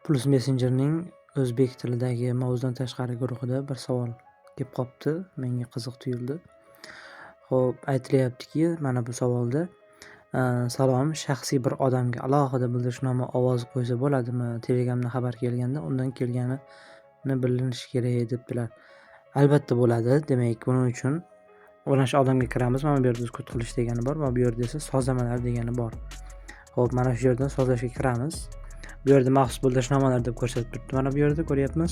Plus Messengerning o'zbek tilidagi mavzudan tashqari guruhida bir savol kelib qopti. Menga qiziq tuyuldi. Xo'p, aytilyaptiki, mana bu savolda salom, shaxsiy bir odamga alohida bildirishnoma ovozi qo'ysa bo'ladimi? Telegramdan xabar kelganda undan kelganini bilinishi kerak debdilar. Albatta bo'ladi. Demak, buning uchun mana shu odamga kiramiz. Mana bu yerda kod qilish degani bor va bu yerda esa sozlamalar degani bor. Xo'p, mana shu yerdan sozlashga kiramiz. Bu yerda maxsus bildirishnomalar deb ko'rsatib turibdi. Mana bu yerda ko'ryapmiz.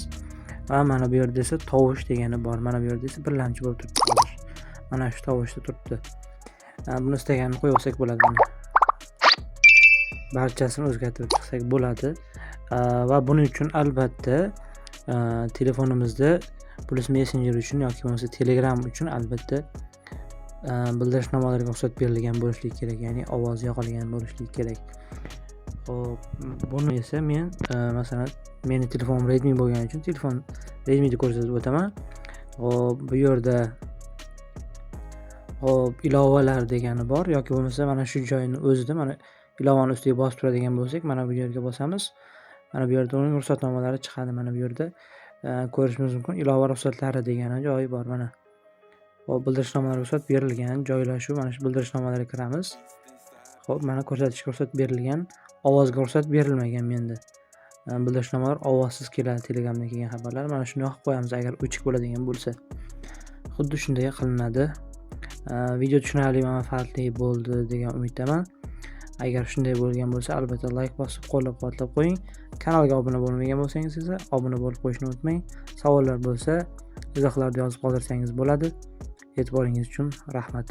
Va mana bu yerda esa tovush degani bor. Mana bu yerda esa birlamchi bo'lib turibdi. Mana shu tovushda turibdi. Buni istaganini qo'yib olsak bo'ladi. Barchasini o'zgartirib chiqsak bo'ladi. Va buning uchun albatta telefonimizda Plus Messenger uchun yoki bo'lmasa Telegram uchun albatta bildirishnomalarga ruxsat berilgan bo'lishi kerak, ya'ni ovoz yoqilgan bo'lishi kerak. Xo'p, buni esa men masalan meni telefonim Redmi bo'lgani uchun telefon Redmi deb ko'rsatib o'taman. Xo'p, bu yerda ilovalar degani bor yoki bo'lmasa mana shu joyning o'zida mana ilovani ustiga bosib turadigan bo'lsak, mana bu yerga bosamiz. Mana bu yerda uning ruxsatnomalari chiqadi. Mana bu yerda ko'rishingiz mumkin. Ilova ruxsatlari degan joyi bor mana. Xo'p, bildirishnomalar ruxsat berilgan, joylashuv, mana shu bildirishnomalarga kiramiz. Xo'p, mana ko'rsatishga ruxsat berilgan, ovozga ruxsat berilmagan menda. Bildirishnomalar ovozsiz keladi, Telegramdan kelgan xabarlar. Mana shuni yoqib qo'yamiz agar o'chik bo'ladigan bo'lsa. Xuddi shunday qilinadi. Video tushunarli va manfaatli bo'ldi degan umiddaman. Agar shunday bo'lgan bo'lsa, albatta like bosib, qo'llab-quvvatlab qo'ying. Kanalga obuna bo'lmagan bo'lsangiz esa obuna bo'lib qo'yishni unutmang. Savollar bo'lsa, izohlarda yozib qoldirsangiz bo'ladi. E'tiboringiz uchun rahmat.